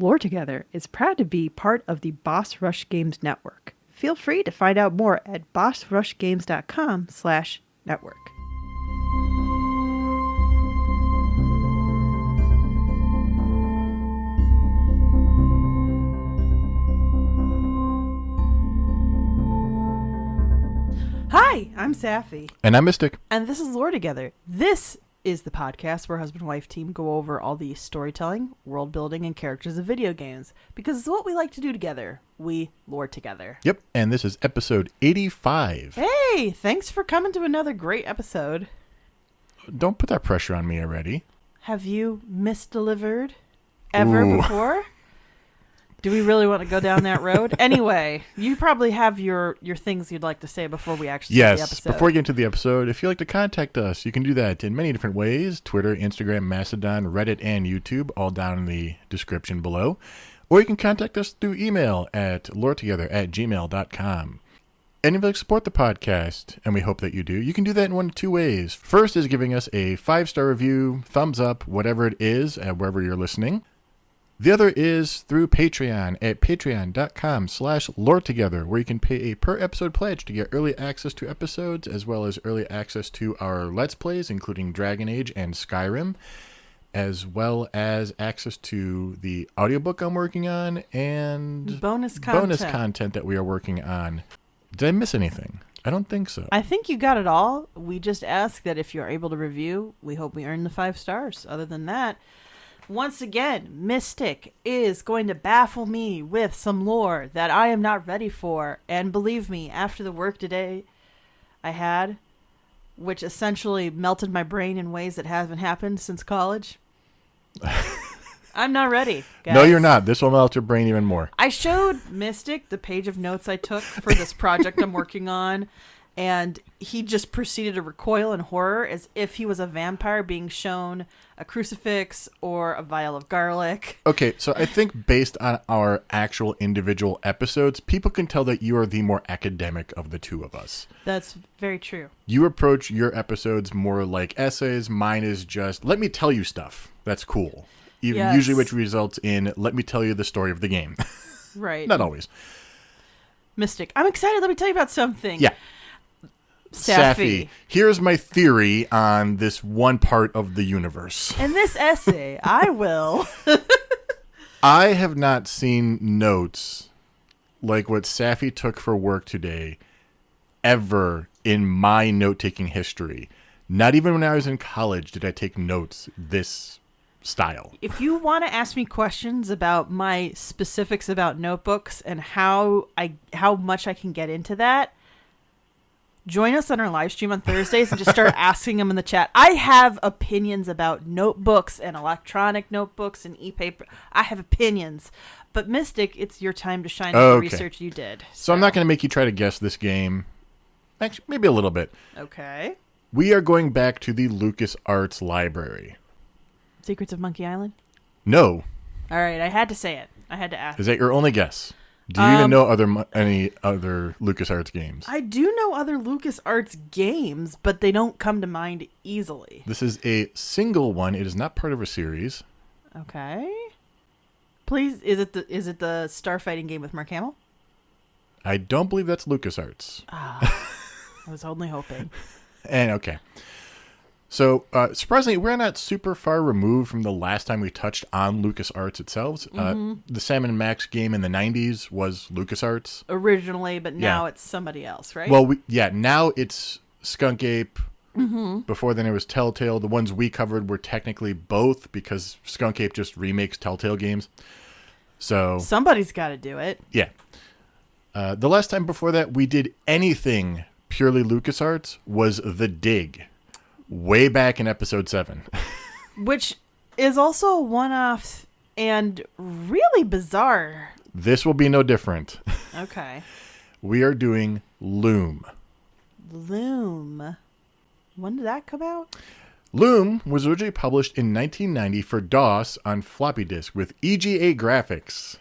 Lore Together is proud to be part of the Boss Rush Games Network. Feel free to find out more at bossrushgames.com/network. Hi, I'm Safi. And I'm Mystic. And this is Lore Together. This is the podcast where husband and wife team go over all the storytelling, world building, and characters of video games. Because it's what we like to do together. We lore together. Yep, and this is episode 85. Hey, thanks for coming to another great episode. Don't put that pressure on me already. Have you misdelivered ever before? Do we really want to go down that road? Anyway, you probably have your things you'd like to say before we actually start the episode. Yes, before we get into the episode, if you'd like to contact us, you can do that in many different ways. Twitter, Instagram, Mastodon, Reddit, and YouTube, all down in the description below. Or you can contact us through email at loretogether@gmail.com. And if you'd like to support the podcast, and we hope that you do, you can do that in one of two ways. First is giving us a 5-star review, thumbs up, whatever it is, wherever you're listening. The other is through Patreon at patreon.com/loretogether, where you can pay a per episode pledge to get early access to episodes, as well as early access to our Let's Plays, including Dragon Age and Skyrim, as well as access to the audiobook I'm working on and bonus content that we are working on. Did I miss anything? I don't think so. I think you got it all. We just ask that if you're able to review, we hope we earn the 5 stars. Other than that, once again, Mystic is going to baffle me with some lore that I am not ready for. And believe me, after the work today I had, which essentially melted my brain in ways that haven't happened since college, I'm not ready, guys. No, you're not. This will melt your brain even more. I showed Mystic the page of notes I took for this project I'm working on, and he just proceeded to recoil in horror as if he was a vampire being shown a crucifix or a vial of garlic. Okay, so I think based on our actual individual episodes, people can tell that you are the more academic of the two of us. That's very true. You approach your episodes more like essays. Mine is just, let me tell you stuff. That's cool. Yes. Usually which results in, let me tell you the story of the game. Right. Not always. Mystic, I'm excited. Let me tell you about something. Yeah. Safi. Here's my theory on this one part of the universe. In this essay, I will. I have not seen notes like what Safi took for work today ever in my note-taking history. Not even when I was in college did I take notes this style. If you want to ask me questions about my specifics about notebooks and how much I can get into that, join us on our live stream on Thursdays and just start asking them in the chat. I have opinions about notebooks and electronic notebooks and e-paper. I have opinions. But Mystic, it's your time to shine with the research you did. So I'm not going to make you try to guess this game. Actually, maybe a little bit. Okay. We are going back to the LucasArts library. Secrets of Monkey Island? No. All right, I had to say it. I had to ask. Is that your only guess? Do you even know any other LucasArts games? I do know other LucasArts games, but they don't come to mind easily. This is a single one. It is not part of a series. Okay. Please, is it the starfighting game with Mark Hamill? I don't believe that's LucasArts. I was only hoping. And okay. So, surprisingly, we're not super far removed from the last time we touched on LucasArts itself. The Sam and Max game in the 90s was LucasArts. Originally, but now it's somebody else, right? Well, now it's Skunk Ape. Mm-hmm. Before then it was Telltale. The ones we covered were technically both because Skunk Ape just remakes Telltale games. So somebody's got to do it. Yeah. The last time before that we did anything purely LucasArts was The Dig. Way back in episode 7. Which is also a one-off and really bizarre. This will be no different. Okay. We are doing Loom. Loom. When did that come out? Loom was originally published in 1990 for DOS on floppy disk with EGA graphics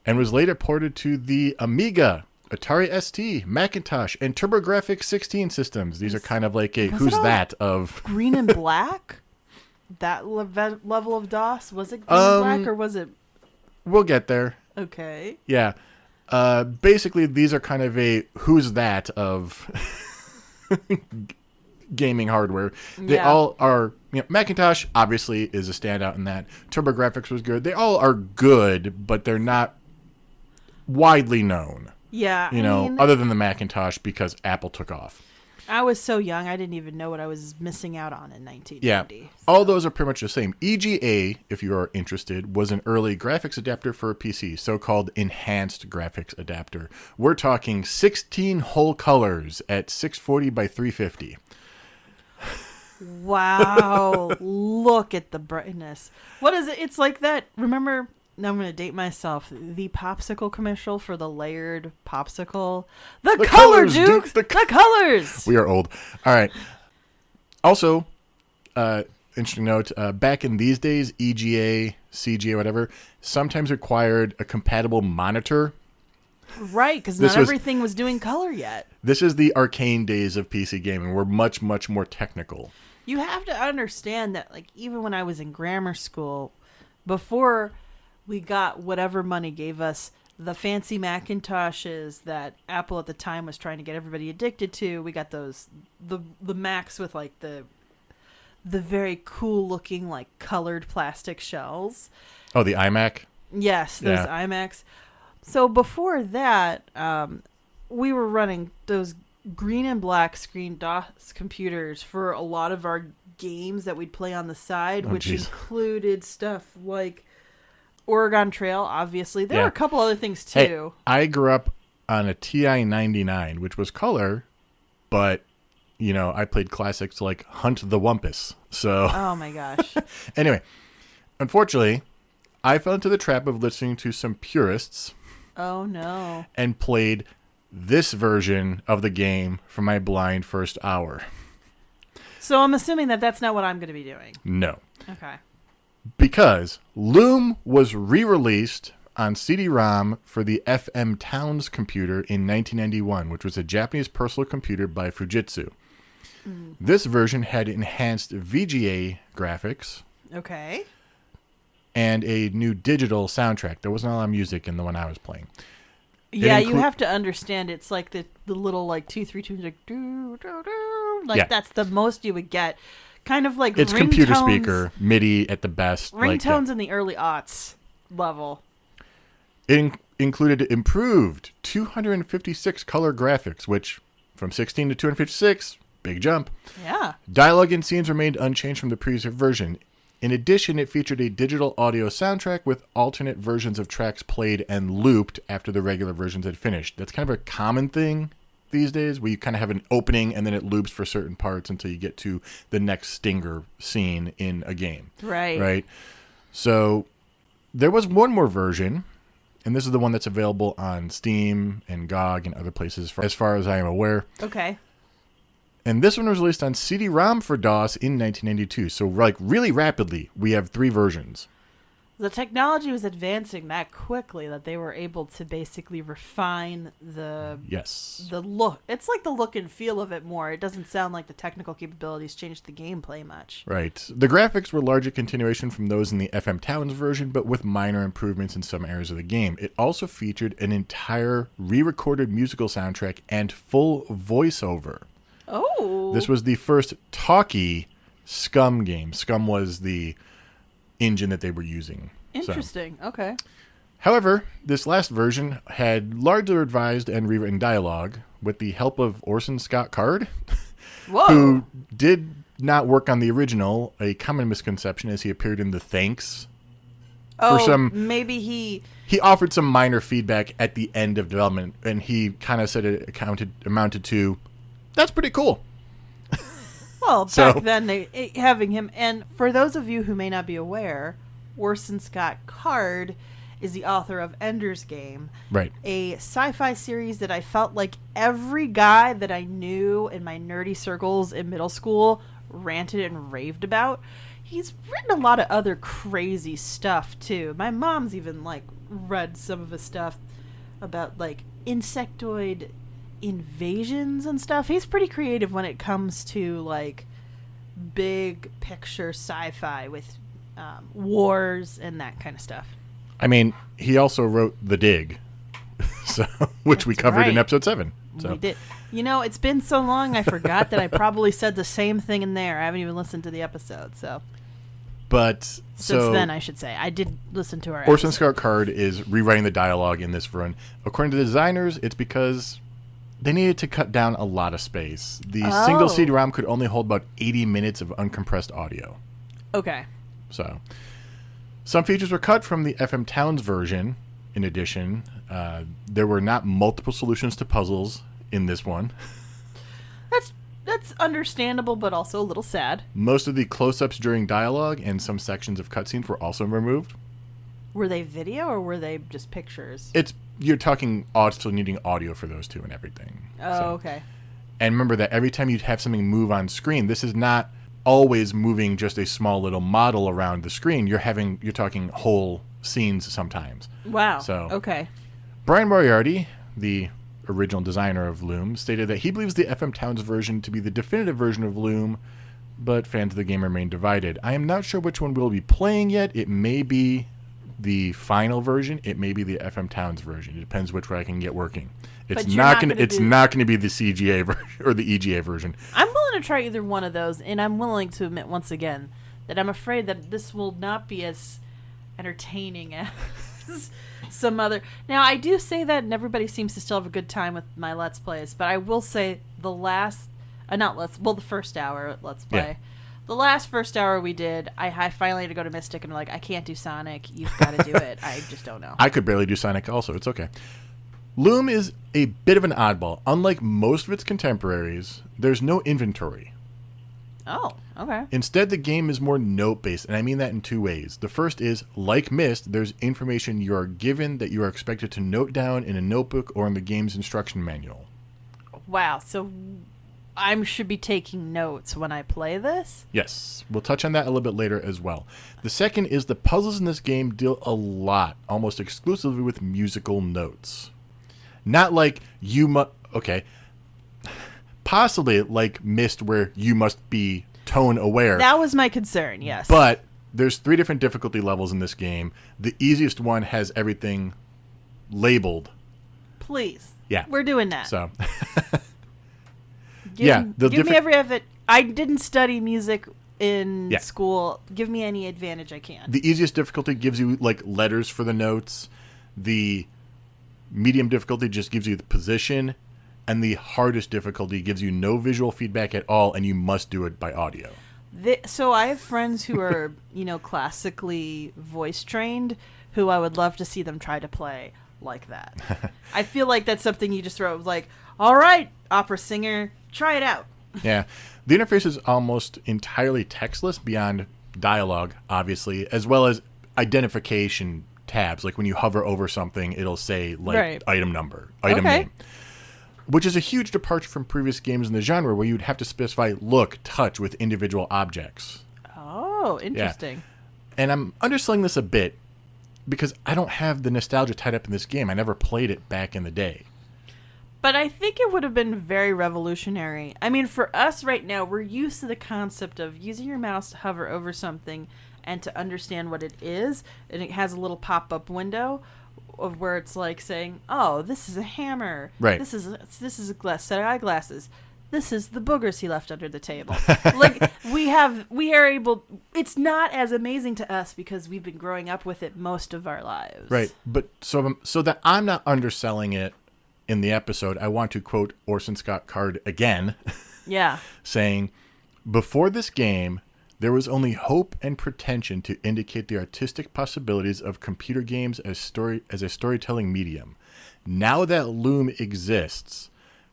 and was later ported to the Amiga, Atari ST, Macintosh, and TurboGrafx 16 systems. These are kind of like a who's that of... Green and black? That level of DOS? Was it green and black or was it We'll get there. Okay. Yeah. Basically, these are kind of a who's that of gaming hardware. They all are, Macintosh obviously is a standout in that. TurboGrafx was good. They all are good, but they're not widely known. Yeah. Other than the Macintosh because Apple took off. I was so young, I didn't even know what I was missing out on in 1990. Yeah. So. All those are pretty much the same. EGA, if you are interested, was an early graphics adapter for a PC, so-called enhanced graphics adapter. We're talking 16 whole colors at 640 by 350. Wow. Look at the brightness. What is it? It's like that. Remember, now I'm going to date myself, the popsicle commercial for the layered popsicle. The color, Duke! The colors! We are old. All right. Also, interesting note, back in these days, EGA, CGA, whatever, sometimes required a compatible monitor. Right, because not everything was doing color yet. This is the arcane days of PC gaming. We're much, much more technical. You have to understand that, like, even when I was in grammar school, before we got whatever money gave us the fancy Macintoshes that Apple at the time was trying to get everybody addicted to, we got those, the Macs with, like, the very cool looking, like, colored plastic shells. Oh, the iMac? Yes, those iMacs. So before that, we were running those green and black screen DOS computers for a lot of our games that we'd play on the side, which included stuff like Oregon Trail, obviously. There were a couple other things too. Hey, I grew up on a TI-99, which was color, but, I played classics like Hunt the Wumpus. So. Oh my gosh. Anyway, unfortunately, I fell into the trap of listening to some purists. Oh no. And played this version of the game for my blind first hour. So I'm assuming that that's not what I'm going to be doing. No. Okay. Because Loom was re-released on CD-ROM for the FM Towns computer in 1991, which was a Japanese personal computer by Fujitsu. This version had enhanced VGA graphics. Okay. And a new digital soundtrack. There wasn't a lot of music in the one I was playing. Yeah, you have to understand it's like the little like 2 3 2 like doo, doo, doo. Like that's the most you would get. Kind of like it's computer speaker, MIDI at the best. Ringtones in the early aughts level. It included improved 256 color graphics, which from 16 to 256, big jump. Yeah. Dialogue and scenes remained unchanged from the previous version. In addition, it featured a digital audio soundtrack with alternate versions of tracks played and looped after the regular versions had finished. That's kind of a common thing these days, where you kind of have an opening and then it loops for certain parts until you get to the next stinger scene in a game. Right. Right. So there was one more version, and this is the one that's available on Steam and GOG and other places, as far as I am aware. Okay. And this one was released on CD-ROM for DOS in 1992. So, like, really rapidly, we have 3 versions. The technology was advancing that quickly that they were able to basically refine the look. It's like the look and feel of it more. It doesn't sound like the technical capabilities changed the gameplay much. Right. The graphics were largely continuation from those in the FM Towns version, but with minor improvements in some areas of the game. It also featured an entire re-recorded musical soundtrack and full voiceover. Oh. This was the first talkie Scum game. Scum was the engine that they were using. Interesting. So. Okay. However, this last version had largely revised and rewritten dialogue with the help of Orson Scott Card, who did not work on the original, a common misconception as he appeared in the thanks. Maybe he offered some minor feedback at the end of development, and he kind of said it amounted to, that's pretty cool. Well, back then, having him, and for those of you who may not be aware, Orson Scott Card is the author of Ender's Game, right? A sci-fi series that I felt like every guy that I knew in my nerdy circles in middle school ranted and raved about. He's written a lot of other crazy stuff too. My mom's even like read some of his stuff about like insectoid invasions and stuff. He's pretty creative when it comes to like big picture sci-fi with wars and that kind of stuff. I mean, he also wrote The Dig, so which we covered in episode 7. So. We did. It's been so long, I forgot that I probably said the same thing in there. I haven't even listened to the episode, so. But since then, I should say, I did listen to our Orson episode. Scott Card is rewriting the dialogue in this run. According to the designers, it's because they needed to cut down a lot of space. The single CD-ROM could only hold about 80 minutes of uncompressed audio. Okay. So, some features were cut from the FM Towns version. In addition, there were not multiple solutions to puzzles in this one. That's understandable, but also a little sad. Most of the close-ups during dialogue and some sections of cutscenes were also removed. Were they video or were they just pictures? You're talking also needing audio for those two and everything. Oh, okay. And remember that every time you'd have something move on screen, this is not always moving just a small little model around the screen. You're talking whole scenes sometimes. Wow. So okay. Brian Moriarty, the original designer of Loom, stated that he believes the FM Towns version to be the definitive version of Loom, but fans of the game remain divided. I am not sure which one we'll be playing yet. It may be the final version. It may be the FM Towns version. It depends which way I can get working. It's not going to be the CGA version or the EGA version. I'm willing to try either one of those, and I'm willing to admit once again that I'm afraid that this will not be as entertaining as some other. Now, I do say that, and everybody seems to still have a good time with my Let's Plays, but I will say the first hour at Let's Play. Yeah. The first hour we did, I finally had to go to Mystic, and I'm like, I can't do Sonic. You've got to do it. I just don't know. I could barely do Sonic also. It's okay. Loom is a bit of an oddball. Unlike most of its contemporaries, there's no inventory. Oh, okay. Instead, the game is more note-based, and I mean that in two ways. The first is, like Myst, there's information you are given that you are expected to note down in a notebook or in the game's instruction manual. Wow, so I should be taking notes when I play this? Yes, we'll touch on that a little bit later as well. The second is the puzzles in this game deal a lot, almost exclusively with musical notes. Not like possibly like Myst where you must be tone aware. That was my concern, yes. But there's 3 different difficulty levels in this game. The easiest one has everything labeled. Please. Yeah. We're doing that. So give me every effort. I didn't study music in school. Give me any advantage I can. The easiest difficulty gives you like letters for the notes. The medium difficulty just gives you the position, and the hardest difficulty gives you no visual feedback at all, and you must do it by audio. So I have friends who are, classically voice trained, who I would love to see them try to play like that. I feel like that's something you just throw like, all right, opera singer, try it out. Yeah. The interface is almost entirely textless beyond dialogue, obviously, as well as identification tabs. Like when you hover over something, it'll say item number, item name. Which is a huge departure from previous games in the genre where you'd have to specify look, touch with individual objects. Oh, interesting. Yeah. And I'm underselling this a bit because I don't have the nostalgia tied up in this game. I never played it back in the day. But I think it would have been very revolutionary. I mean, for us right now, we're used to the concept of using your mouse to hover over something and to understand what it is. And it has a little pop-up window of where it's like saying, "Oh, this is a hammer. Right. This is a set of eyeglasses. This is the boogers he left under the table." Like we are able. It's not as amazing to us because we've been growing up with it most of our lives. Right. But so that I'm not underselling it in the episode, I want to quote Orson Scott Card again. Yeah. Saying, "Before this game, there was only hope and pretension to indicate the artistic possibilities of computer games as a storytelling medium. Now that Loom exists,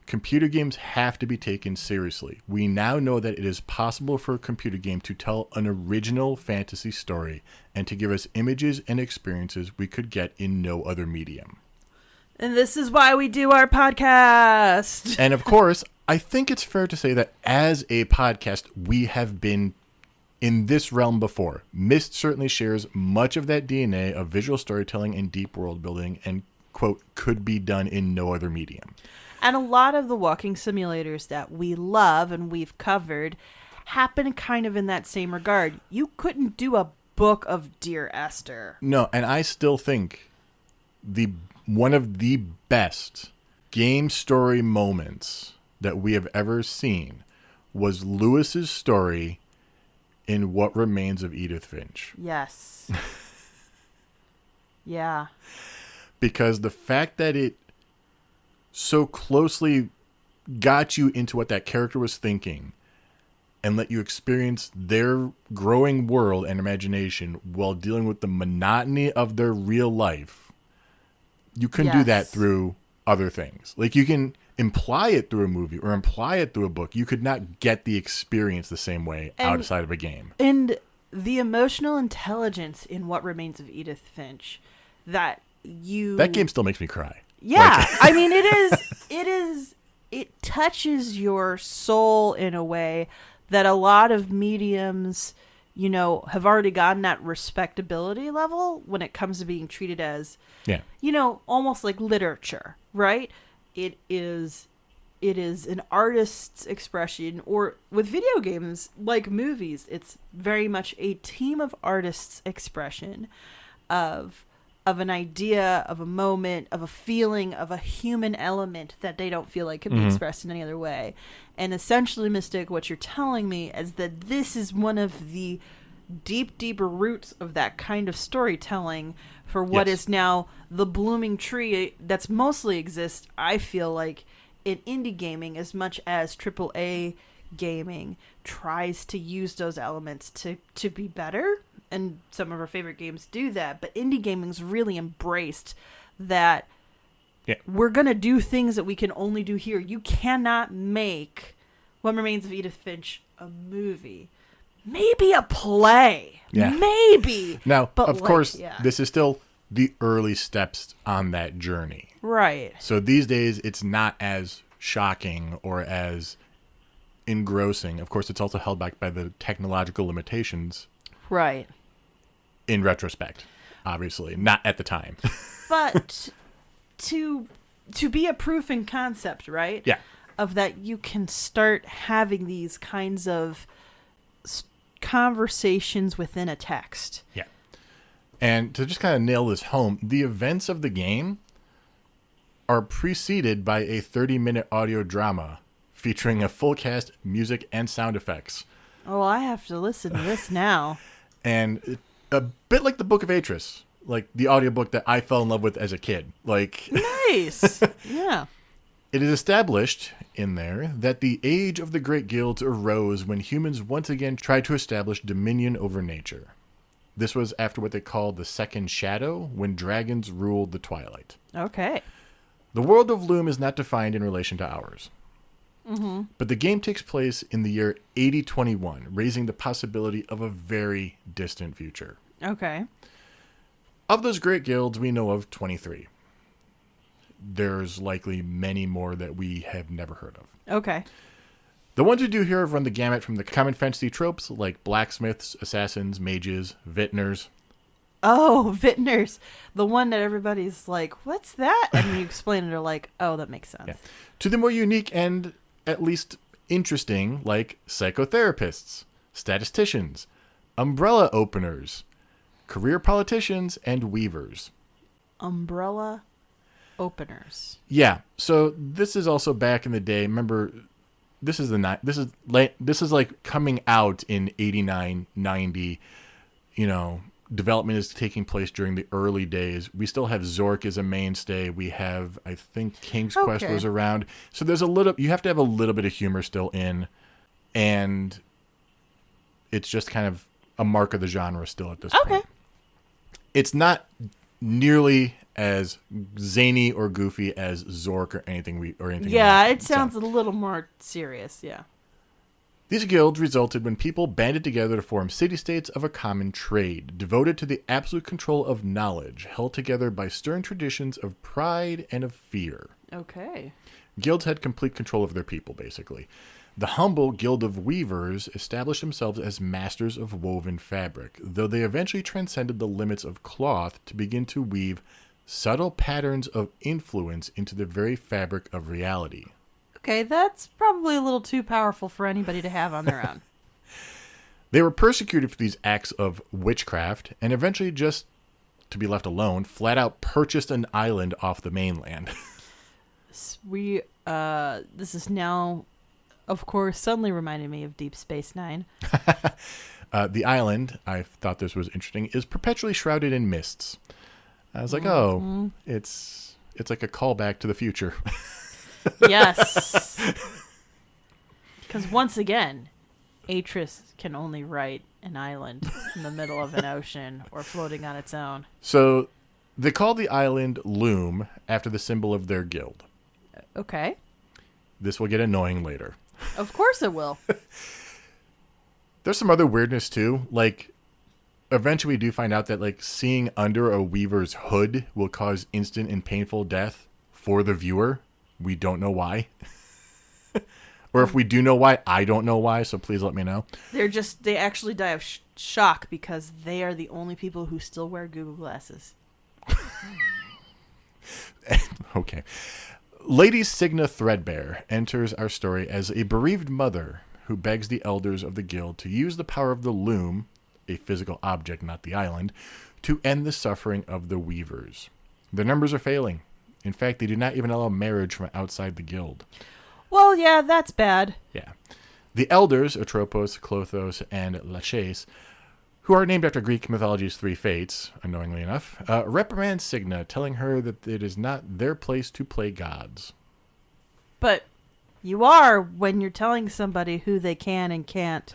computer games have to be taken seriously. We now know that it is possible for a computer game to tell an original fantasy story and to give us images and experiences we could get in no other medium." And this is why we do our podcast. And of course, I think it's fair to say that as a podcast, we have been in this realm before. Myst certainly shares much of that DNA of visual storytelling and deep world building and, quote, could be done in no other medium. And a lot of the walking simulators that we love and we've covered happen kind of in that same regard. You couldn't do a book of Dear Esther. No, and I still think one of the best game story moments that we have ever seen was Lewis's story in What Remains of Edith Finch. Yes. Yeah. Because the fact that it so closely got you into what that character was thinking and let you experience their growing world and imagination while dealing with the monotony of their real life. You couldn't do that through other things. Like, you can imply it through a movie or imply it through a book. You could not get the experience the same way outside of a game. And the emotional intelligence in What Remains of Edith Finch that game still makes me cry. Yeah. I mean, it touches your soul in a way that a lot of mediums, have already gotten that respectability level when it comes to being treated as, almost like literature, right? It is an artist's expression, or with video games, like movies, it's very much a team of artists' expression of an idea, of a moment, of a feeling, of a human element that they don't feel like can be expressed in any other way. And essentially, Mystic, what you're telling me is that this is one of the deep roots of that kind of storytelling for what is now the blooming tree that's mostly exists, I feel like, in indie gaming, as much as AAA gaming tries to use those elements to be better. And some of our favorite games do that. But indie gaming's really embraced that we're going to do things that we can only do here. You cannot make What Remains of Edith Finch a movie. Maybe a play. Yeah. Maybe. Now, but of course, this is still the early steps on that journey. Right. So these days, it's not as shocking or as engrossing. Of course, it's also held back by the technological limitations. Right. In retrospect, obviously, not at the time. But to be a proof in concept, right? Yeah. Of that, you can start having these kinds of conversations within a text. Yeah. And to just kind of nail this home, the events of the game are preceded by a 30-minute audio drama featuring a full cast, music, and sound effects. Oh, I have to listen to this now. And a bit like the Book of Atris, like the audiobook that I fell in love with as a kid. Like, nice. Yeah. It is established in there that the age of the great guilds arose when humans once again tried to establish dominion over nature. This was after what they called the Second Shadow, when dragons ruled the twilight. Okay. The world of Loom is not defined in relation to ours. Mm-hmm. But the game takes place in the year 8021, raising the possibility of a very distant future. Okay. Of those great guilds, we know of 23. There's likely many more that we have never heard of. Okay. The ones we do here have run the gamut from the common fantasy tropes like blacksmiths, assassins, mages, vintners. Oh, vintners. The one that everybody's like, what's that? And you explain it, they're like, oh, that makes sense. Yeah. To the more unique and at least interesting, like psychotherapists, statisticians, umbrella openers, career politicians, and weavers. Umbrella openers. Yeah. So this is also back in the day. Remember, this is like coming out in 89, 90. Development is taking place during the early days. We still have Zork as a mainstay. We have, I think, King's Quest was around. So there's you have to have a little bit of humor still in, and it's just kind of a mark of the genre still at this point. It's not nearly as zany or goofy as Zork or anything. Yeah, it sounds a little more serious. Yeah. These guilds resulted when people banded together to form city-states of a common trade, devoted to the absolute control of knowledge, held together by stern traditions of pride and of fear. Okay. Guilds had complete control of their people, basically. The humble Guild of Weavers established themselves as masters of woven fabric, though they eventually transcended the limits of cloth to begin to weave subtle patterns of influence into the very fabric of reality. Okay, that's probably a little too powerful for anybody to have on their own. They were persecuted for these acts of witchcraft and eventually, just to be left alone, flat out purchased an island off the mainland. This is now, of course, suddenly reminded me of Deep Space Nine. The island, I thought this was interesting, is perpetually shrouded in mists. I was like, oh, it's like a callback to the future. Yes. Because once again, Atris can only write an island in the middle of an ocean or floating on its own. So they call the island Loom after the symbol of their guild. Okay. This will get annoying later. Of course it will. There's some other weirdness too. Like, eventually we do find out that, like, seeing under a weaver's hood will cause instant and painful death for the viewer. We don't know why. Or if we do know why, I don't know why, so please let me know. They actually die of shock because they are the only people who still wear Google glasses. Okay. Lady Signa Threadbare enters our story as a bereaved mother who begs the elders of the guild to use the power of the loom, a physical object, not the island, to end the suffering of the weavers. Their numbers are failing. In fact, they do not even allow marriage from outside the guild. Well, yeah, that's bad. Yeah. The elders, Atropos, Clothos, and Laches, who are named after Greek mythology's three fates, annoyingly enough, reprimand Signa, telling her that it is not their place to play gods. But you are when you're telling somebody who they can and can't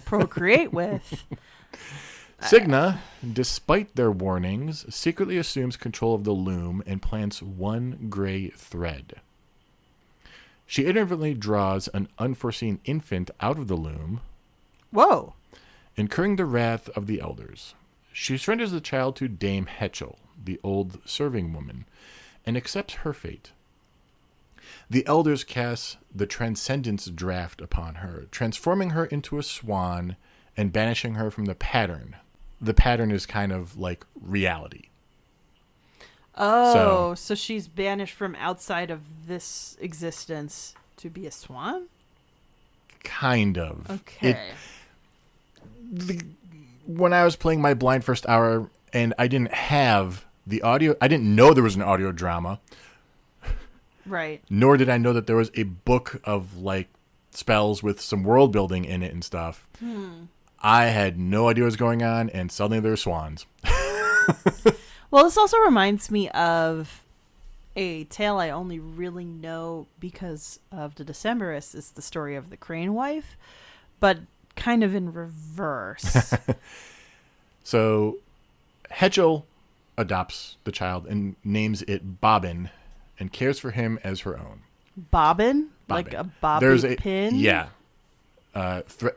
procreate with. Signa, despite their warnings, secretly assumes control of the loom and plants one gray thread. She inadvertently draws an unforeseen infant out of the loom, Whoa. incurring the wrath of the elders. She surrenders the child to Dame Hetchel, the old serving woman, and accepts her fate. The elders cast the Transcendence draft upon her, transforming her into a swan and banishing her from the pattern. The pattern is kind of like reality. Oh, so she's banished from outside of this existence to be a swan? Kind of. Okay. When I was playing my blind first hour and I didn't have the audio, I didn't know there was an audio drama. Right. Nor did I know that there was a book of, like, spells with some world building in it and stuff. I had no idea what was going on, and suddenly there were swans. Well, this also reminds me of a tale I only really know because of the Decemberists. It's the story of the Crane Wife, but kind of in reverse. So Hetchel adopts the child and names it Bobbin and cares for him as her own. Bobbin? Bobbin. Like a bobby pin? Yeah.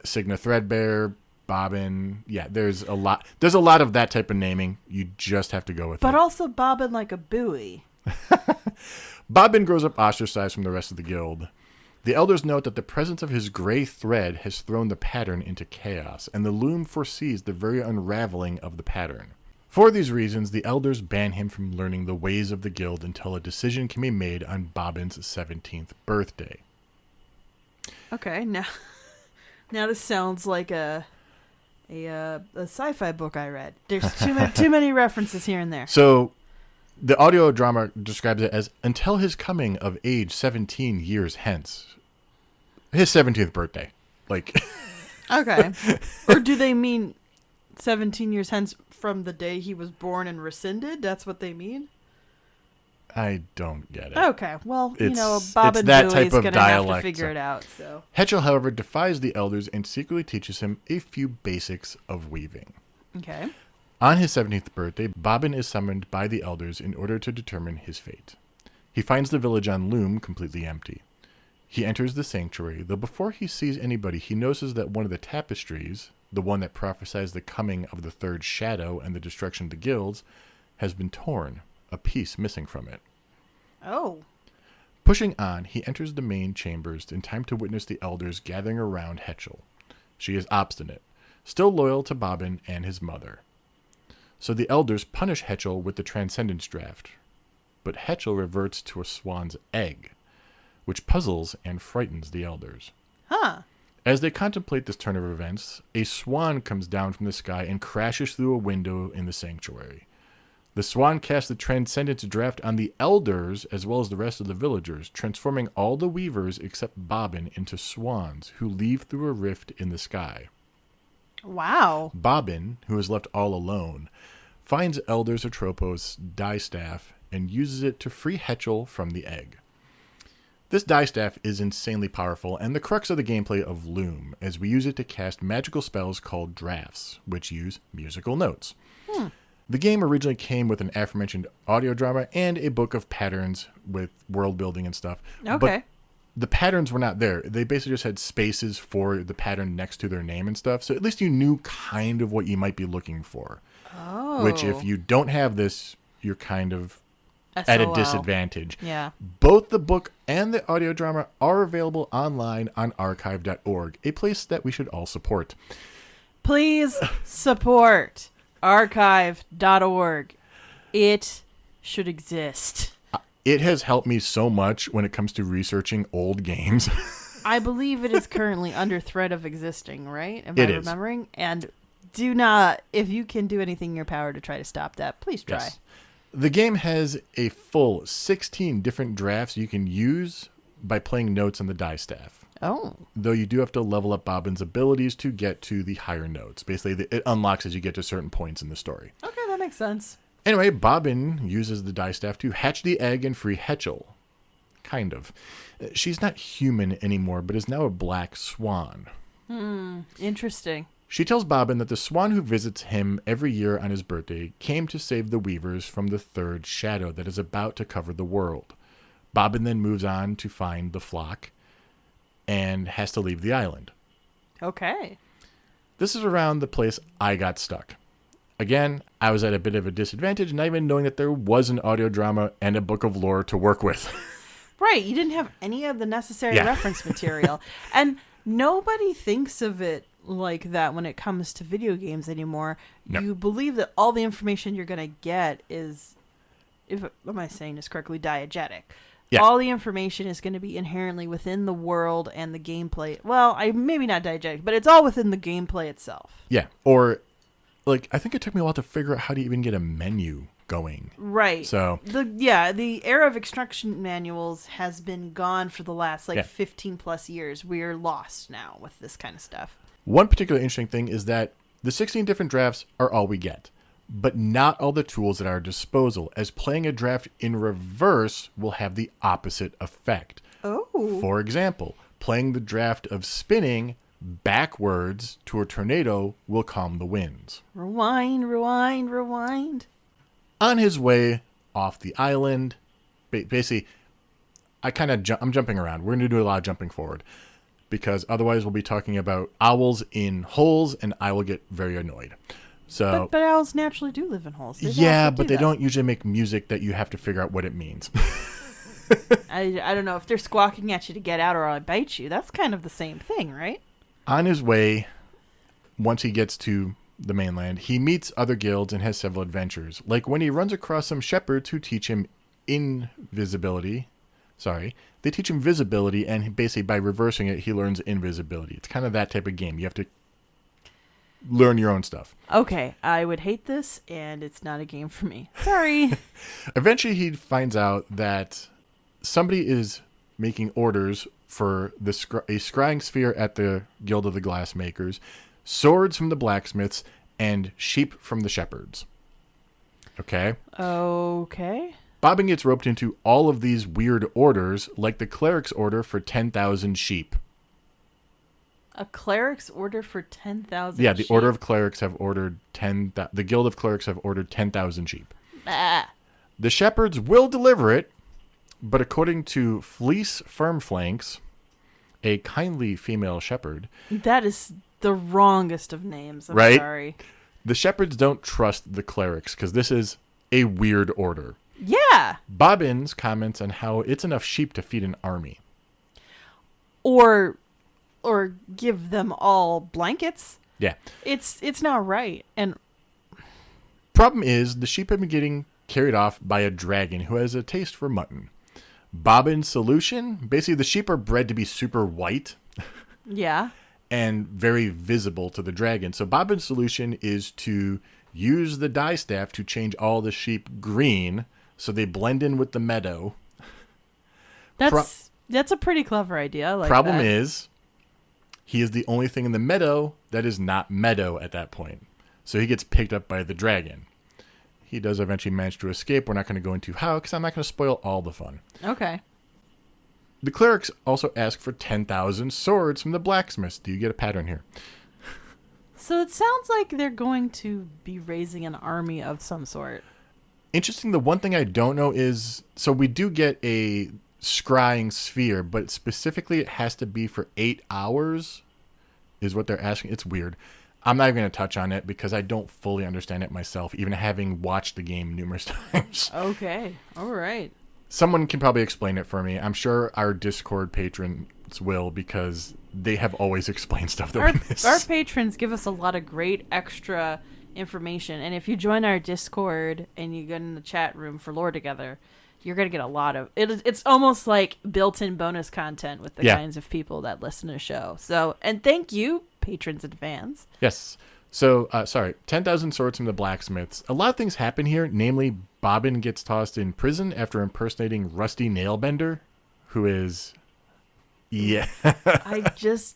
Signa Threadbare, Bobbin. Yeah, there's a lot of that type of naming. You just have to go with it. But also bobbin like a buoy. Bobbin grows up ostracized from the rest of the guild. The elders note that the presence of his gray thread has thrown the pattern into chaos, and the loom foresees the very unraveling of the pattern. For these reasons, the elders ban him from learning the ways of the guild until a decision can be made on Bobbin's 17th birthday. Okay, now this sounds like a sci-fi book I read. There's too many references here and there. So, the audio drama describes it as until his coming of age 17 years hence. His 17th birthday. Like. Okay. Or do they mean 17 years hence from the day he was born and rescinded? That's what they mean? I don't get it. Okay. Well, it's Bob and that Dewey's type of going to have to dialect, figure it out. So Hetchel, however, defies the elders and secretly teaches him a few basics of weaving. Okay. On his 17th birthday, Bobbin is summoned by the elders in order to determine his fate. He finds the village on Loom completely empty. He enters the sanctuary, though before he sees anybody, he notices that one of the tapestries, the one that prophesies the coming of the third shadow and the destruction of the guilds, has been torn, a piece missing from it. Oh. Pushing on, he enters the main chambers in time to witness the elders gathering around Hetchel. She is obstinate, still loyal to Bobbin and his mother. So the elders punish Hetchel with the Transcendence draft. But Hetchel reverts to a swan's egg, which puzzles and frightens the elders. Huh. As they contemplate this turn of events, a swan comes down from the sky and crashes through a window in the sanctuary. The swan casts the Transcendence draft on the elders as well as the rest of the villagers, transforming all the weavers except Bobbin into swans who leave through a rift in the sky. Wow. Bobbin, who is left all alone, finds Elders Atropos' distaff and uses it to free Hetchel from the egg. This distaff is insanely powerful and the crux of the gameplay of Loom, as we use it to cast magical spells called drafts, which use musical notes. The game originally came with an aforementioned audio drama and a book of patterns with world building and stuff. Okay. But the patterns were not there. They basically just had spaces for the pattern next to their name and stuff. So at least you knew kind of what you might be looking for. Oh. Which if you don't have this, you're kind of at a SOL. disadvantage. Yeah. Both the book and the audio drama are available online on archive.org, a place that we should all support. Please support archive.org. It should exist. It has helped me so much when it comes to researching old games. I believe it is currently under threat of existing, right? Am It I is. remembering? And do not, if you can do anything in your power to try to stop that, please try. Yes. The game has a full 16 different drafts you can use by playing notes on the distaff. Oh. Though you do have to level up Bobbin's abilities to get to the higher notes. Basically, it unlocks as you get to certain points in the story. Okay, that makes sense. Anyway, Bobbin uses the distaff to hatch the egg and free Hetchel. Kind of. She's not human anymore, but is now a black swan. Interesting. She tells Bobbin that the swan who visits him every year on his birthday came to save the weavers from the third shadow that is about to cover the world. Bobbin then moves on to find the flock and has to leave the island. Okay. This is around the place I got stuck. Again, I was at a bit of a disadvantage, not even knowing that there was an audio drama and a book of lore to work with. Right, you didn't have any of the necessary Yeah. reference material. And nobody thinks of it like that when it comes to video games anymore. No. You believe that all the information you're going to get is, if am I saying this correctly, diegetic. Yeah. All the information is going to be inherently within the world and the gameplay. Well, maybe not diegetic, but it's all within the gameplay itself. Yeah, or, like, I think it took me a while to figure out how to even get a menu going. Right. So, The era of instruction manuals has been gone for the last Yeah. 15 plus years. We're lost now with this kind of stuff. one particular interesting thing is that the 16 different drafts are all we get, but not all the tools at our disposal, as playing a draft in reverse will have the opposite effect. Oh. For example, playing the draft of spinning backwards to a tornado will calm the winds. Rewind, rewind, rewind. On his way off the island, basically, I'm jumping around. We're going to do a lot of jumping forward, because otherwise we'll be talking about owls in holes, and I will get very annoyed. So, But owls naturally do live in holes. They yeah, also but do they that. don't usually make music that you have to figure out what it means. I don't know if they're squawking at you to get out or I bite you. That's kind of the same thing, right? On his way, once he gets to the mainland, he meets other guilds and has several adventures. Like when he runs across some shepherds who teach him invisibility. Sorry. They teach him visibility, and basically by reversing it, he learns invisibility. It's kind of that type of game. You have to learn your own stuff. Okay, I would hate this, and it's not a game for me. Sorry. Eventually, he finds out that somebody is making orders for a scrying sphere at the Guild of the Glassmakers, swords from the blacksmiths, and sheep from the shepherds. Okay? Okay. Bobbin gets roped into all of these weird orders, like the cleric's order for 10,000 sheep. A cleric's order for 10,000 Yeah, the sheep? Order of Clerics have ordered the Guild of Clerics have ordered 10,000 sheep. Ah. The shepherds will deliver it, but according to Fleece Firmflanks, a kindly female shepherd, That is the wrongest of names. I'm Right? sorry. the shepherds don't trust the clerics because this is a weird order. Yeah. Bobbins comments on how it's enough sheep to feed an army. Or give them all blankets. Yeah. It's not right. And Problem is, the sheep have been getting carried off by a dragon who has a taste for mutton. Bobbin's solution? Basically, the sheep are bred to be super white, yeah. and very visible to the dragon. So Bobbin's solution is to use the die staff to change all the sheep green so they blend in with the meadow. That's a pretty clever idea. I like Problem that. is, he is the only thing in the meadow that is not meadow at that point. So he gets picked up by the dragon. He does eventually manage to escape. We're not going to go into how, because I'm not going to spoil all the fun. Okay. The clerics also ask for 10,000 swords from the blacksmiths. Do you get a pattern here? So it sounds like they're going to be raising an army of some sort. Interesting, the one thing I don't know is, so we do get a scrying sphere, but specifically it has to be for 8 hours, is what they're asking. It's weird. I'm not even going to touch on it because I don't fully understand it myself, even having watched the game numerous times. Okay. All right. Someone can probably explain it for me. I'm sure our Discord patrons will, because they have always explained stuff that we miss. Our patrons give us a lot of great extra information. And if you join our Discord and you get in the chat room for Lore Together, you're going to get a lot of it. It's almost like built-in bonus content with the kinds of people that listen to the show. So, and thank you, patrons and fans. Yes. So, 10,000 swords from the blacksmiths. A lot of things happen here. Namely, Bobbin gets tossed in prison after impersonating Rusty Nailbender, who is... Yeah.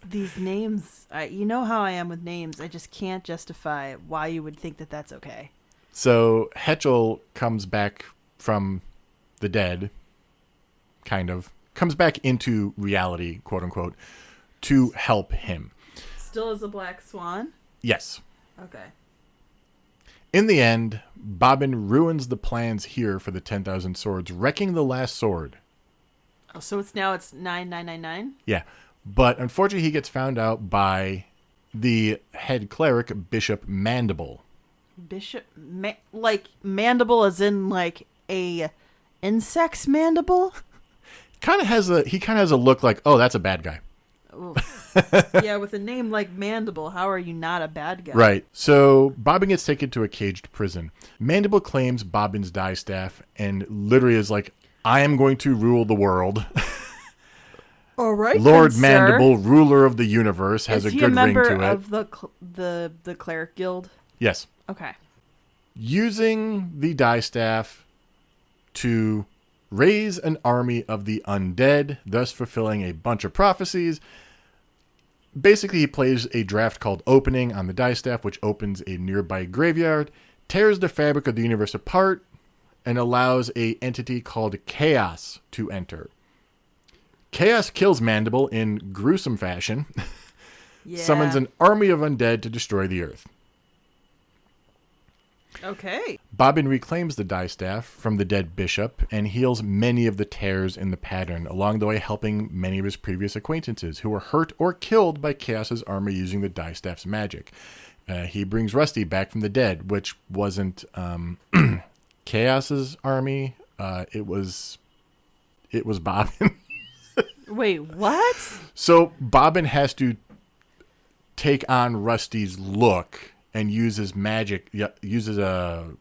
These names, you know how I am with names. I just can't justify why you would think that that's okay. So, Hetchel comes back from the dead, kind of. Comes back into reality, quote unquote, to help him. Still as a black swan? Yes. Okay. In the end, Bobbin ruins the plans here for the 10,000 swords, wrecking the last sword. Oh, so it's 9,999? Yeah. But unfortunately, he gets found out by the head cleric, Bishop Mandible. Like mandible as in like a insect's mandible? He kind of has a look like, oh, that's a bad guy. Yeah, with a name like Mandible, how are you not a bad guy? Right. So Bobbin gets taken to a caged prison. Mandible claims Bobbin's die staff and literally is like, I am going to rule the world. All right, Lord then, Mandible, ruler of the universe, has a good ring to it. Is he a member of the cleric guild? Yes. Okay. Using the die staff to raise an army of the undead, thus fulfilling a bunch of prophecies. Basically, he plays a draft called Opening on the die staff, which opens a nearby graveyard, tears the fabric of the universe apart, and allows a entity called Chaos to enter. Chaos kills Mandible in gruesome fashion, summons an army of undead to destroy the earth. Okay. Bobbin reclaims the die staff from the dead bishop and heals many of the tears in the pattern, along the way helping many of his previous acquaintances who were hurt or killed by Chaos's armor using the die staff's magic. He brings Rusty back from the dead, which wasn't Chaos's army. It was Bobbin. Wait, what? So Bobbin has to take on Rusty's look and uses magic, uses a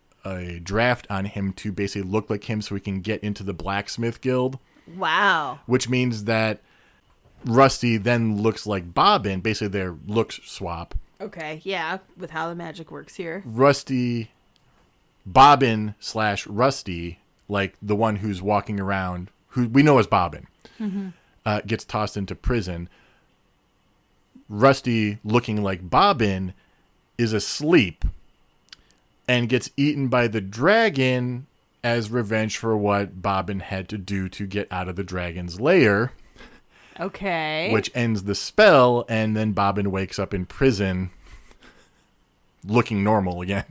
draft on him to basically look like him so he can get into the blacksmith guild. Wow. Which means that Rusty then looks like Bobbin, basically their looks swap. Okay, yeah, with how the magic works here. Bobbin / Rusty, like the one who's walking around, who we know as Bobbin, gets tossed into prison. Rusty, looking like Bobbin, is asleep and gets eaten by the dragon as revenge for what Bobbin had to do to get out of the dragon's lair. Okay. Which ends the spell, and then Bobbin wakes up in prison looking normal again.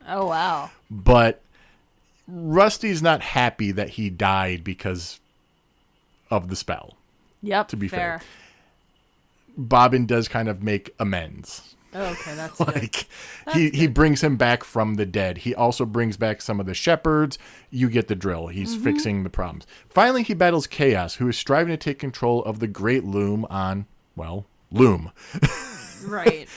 Oh, wow. But Rusty's not happy that he died because of the spell. Yep, to be fair. Bobbin does kind of make amends. Oh, okay, that's like good. He brings him back from the dead. He also brings back some of the shepherds. You get the drill. He's fixing the problems. Finally, he battles Chaos, who is striving to take control of the great Loom on, well, Loom. Right.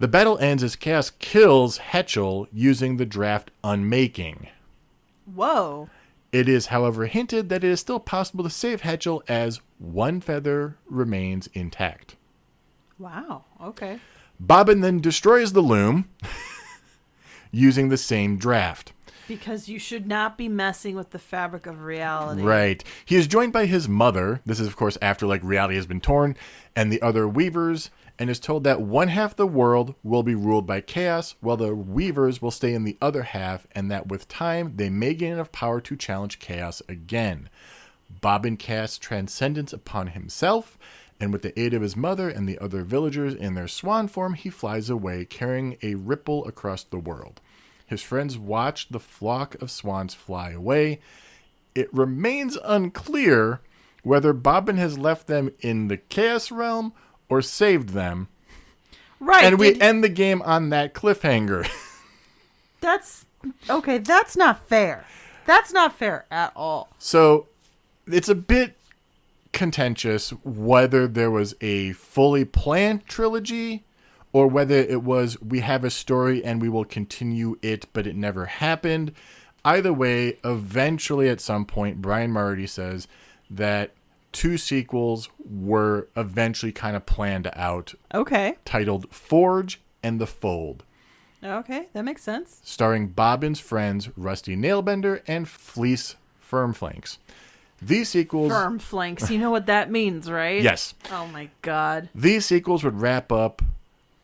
The battle ends as Chaos kills Hetchel using the draft Unmaking. Whoa. It is, however, hinted that it is still possible to save Hetchel as one feather remains intact. Wow. Okay. Bobbin then destroys the loom using the same draft. Because you should not be messing with the fabric of reality. Right. He is joined by his mother. This is, of course, after reality has been torn, and the other weavers, and is told that one half the world will be ruled by chaos, while the weavers will stay in the other half, and that with time they may gain enough power to challenge chaos again. Bobbin casts transcendence upon himself, and with the aid of his mother and the other villagers in their swan form, he flies away, carrying a ripple across the world. His friends watch the flock of swans fly away. It remains unclear whether Bobbin has left them in the chaos realm or saved them. Right. And we end the game on that cliffhanger. That's okay. That's not fair. That's not fair at all. So it's a bit contentious whether there was a fully planned trilogy or whether it was we have a story and we will continue it, but it never happened. Either way, eventually at some point, Brian Marty says that 2 sequels were eventually kind of planned out. Okay. Titled Forge and the Fold. Okay, that makes sense. Starring Bobbin's friends Rusty Nailbender and Fleece Firmflanks. These sequels... Firm flanks. You know what that means, right? Yes. Oh my god. These sequels would wrap up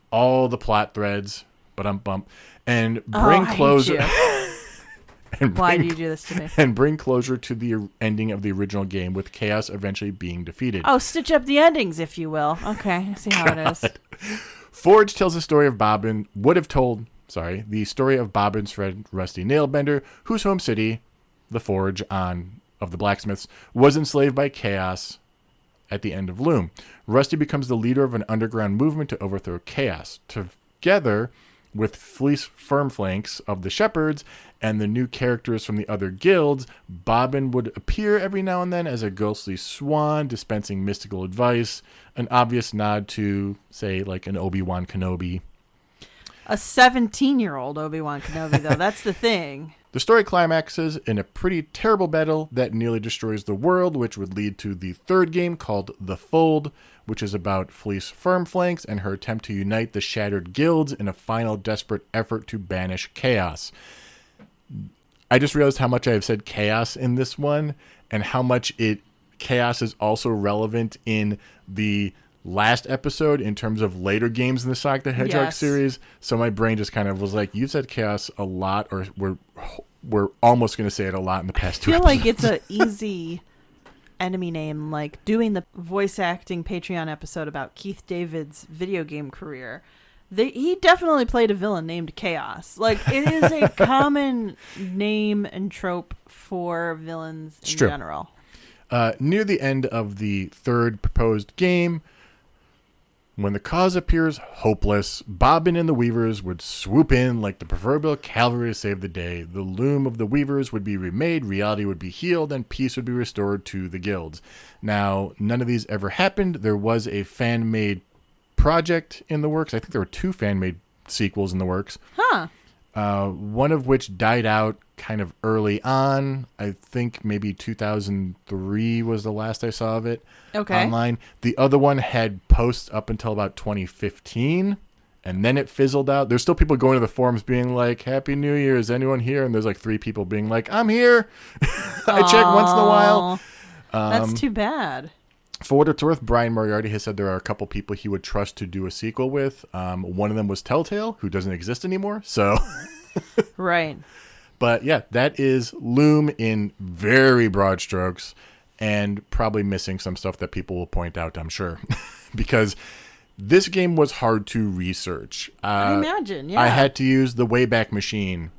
all the plot threads, and bring closure. Why do you do this to me? And bring closure to the ending of the original game, with chaos eventually being defeated. Oh, stitch up the endings, if you will. Okay, I see how it is. Forge tells the story of Bobbin, the story of Bobbin's friend Rusty Nailbender, whose home city, the Forge of the blacksmiths, was enslaved by chaos at the end of Loom. Rusty becomes the leader of an underground movement to overthrow chaos. Together with Fleece Firmflanks of the Shepherds and the new characters from the other guilds, Bobbin would appear every now and then as a ghostly swan dispensing mystical advice, an obvious nod to, say, like an Obi-Wan Kenobi. A 17-year-old Obi-Wan Kenobi, though. That's the thing. The story climaxes in a pretty terrible battle that nearly destroys the world, which would lead to the third game called The Fold, which is about Fleece Firmflanks and her attempt to unite the shattered guilds in a final desperate effort to banish chaos. I just realized how much I have said chaos in this one, and how much chaos is also relevant in the last episode in terms of later games in the Sonic the Hedgehog series. So my brain just kind of was like, you said chaos a lot, or we're almost going to say it a lot in the past 2 episodes. I feel like it's an easy enemy name, like doing the voice acting Patreon episode about Keith David's video game career. He definitely played a villain named Chaos. Like, it is a common name and trope for villains in general. Near the end of the third proposed game, when the cause appears hopeless, Bobbin and the Weavers would swoop in like the proverbial cavalry to save the day. The loom of the Weavers would be remade, reality would be healed, and peace would be restored to the guilds. Now, none of these ever happened. There was a fan-made project in the works. I think there were 2 fan-made sequels in the works. Huh. One of which died out kind of early on. I think maybe 2003 was the last I saw of it online. The other one had posts up until about 2015, and then it fizzled out. There's still people going to the forums being like, Happy New Year, is anyone here? And there's like 3 people being like, I'm here. I check once in a while. That's too bad. For what it's worth, Brian Moriarty has said there are a couple people he would trust to do a sequel with. One of them was Telltale, who doesn't exist anymore. So, right. But yeah, that is Loom in very broad strokes, and probably missing some stuff that people will point out, I'm sure, because this game was hard to research. I imagine, yeah. I had to use the Wayback Machine,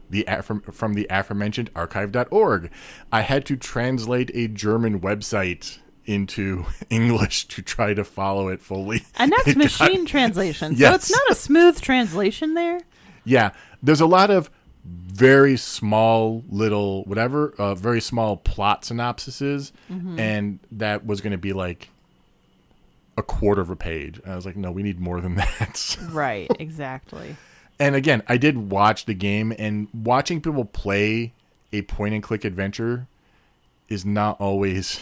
from the aforementioned archive.org. I had to translate a German website into English to try to follow it fully. And that's machine translation. So Yes. it's not a smooth translation there. Yeah. There's a lot of very small little very small plot synopsises, and that was going to be like a quarter of a page. And I was like, no, we need more than that. Right, exactly. And again, I did watch the game, and watching people play a point-and-click adventure is not always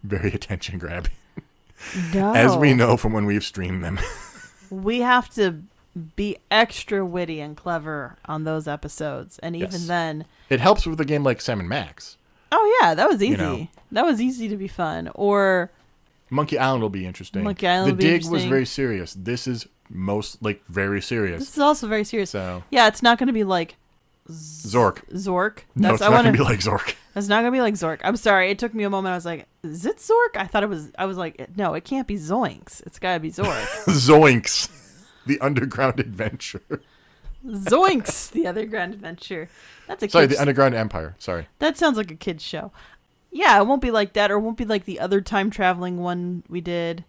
very attention-grabbing. No. As we know from when we've streamed them. We have to be extra witty and clever on those episodes. And even Yes. then... It helps with a game like Sam and Max. Oh, yeah, that was easy. You know. That was easy to be fun. Or... Monkey Island will be interesting. Monkey Island the will be dig was interesting. very serious. This is very serious. This is also very serious. So Yeah, it's not going to be like... Zork. Zork? No, it's not going to be like Zork. It's not going to be like Zork. I'm sorry. It took me a moment. I was like, is it Zork? I was like, no, it can't be Zoinks. It's got to be Zork. Zoinks. The Underground Adventure. Zoinks! The Underground Adventure. That's a Sorry, kid's... the Underground Empire. Sorry. That sounds like a kid's show. Yeah, it won't be like that, or it won't be like the other time traveling one we did.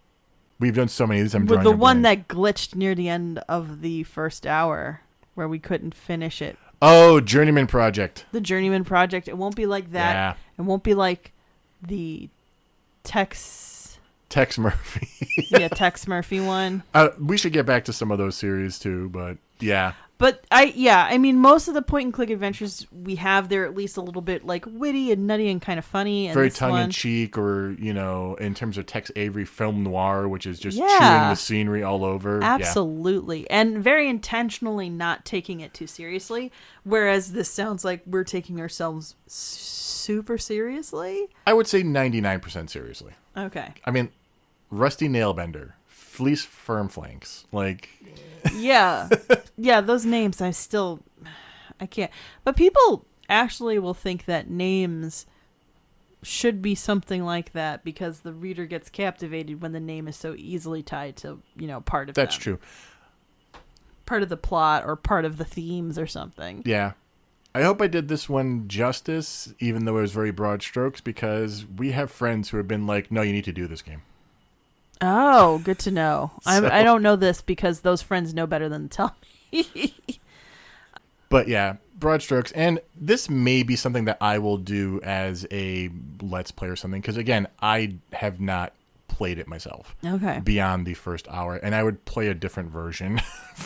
We've done so many of these. I'm With drawing the a one blank. that glitched near the end of the first hour, where we couldn't finish it. Oh, Journeyman Project. The Journeyman Project. It won't be like that. Yeah. It won't be like the Tex Murphy. Tex Murphy one. We should get back to some of those series too, but yeah. But I mean, most of the point and click adventures we have, they're at least a little bit like witty and nutty and kind of funny. And Very this tongue in one, cheek, or in terms of Tex Avery film noir, which is just Yeah. chewing the scenery all over. absolutely, and very intentionally not taking it too seriously. Whereas this sounds like we're taking ourselves super seriously. Yeah. I would say 99% seriously. Okay. I mean, Rusty Nailbender, Fleece Firm Flanks, like. Yeah. Yeah, those names I can't. But people actually will think that names should be something like that because the reader gets captivated when the name is so easily tied to, part of That's them. true. Part of the plot or part of the themes or something. Yeah. I hope I did this one justice, even though it was very broad strokes, because we have friends who have been like, no, you need to do this game. Oh, good to know. So- I don't know this because those friends know better than to tell me. But yeah, broad strokes. And this may be something that I will do as a Let's Play or something, because again, I have not played it myself Okay. beyond the first hour, and I would play a different version.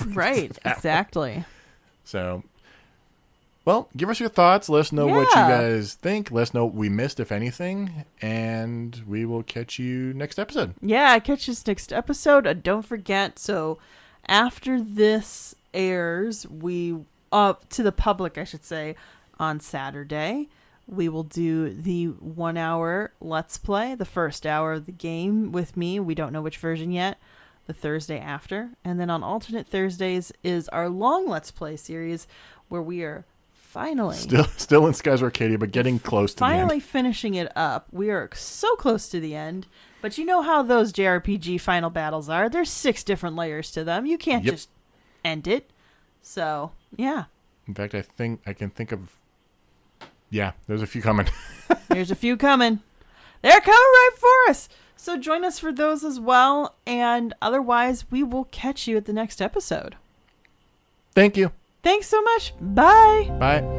Right, exactly. So, well, give us your thoughts. Let us know what you Yeah. guys think. Let us know what we missed, if anything. And we will catch you next episode. Yeah, catch us next episode. Don't forget, so after this airs, we to the public, I should say, on Saturday, we will do the 1 hour Let's Play, the first hour of the game with me. We don't know which version yet. The Thursday after. And then on alternate Thursdays is our long Let's Play series where we are finally Still in Skies Arcadia, but getting close to the finally end. finishing it up. We are so close to the end. But you know how those JRPG final battles are. There's 6 different layers to them. You can't Yep. just end it. So, yeah. In fact, I think I can think of... Yeah, there's a few coming. There's a few coming. They're coming right for us. So join us for those as well. And otherwise, we will catch you at the next episode. Thank you. Thanks so much. Bye. Bye.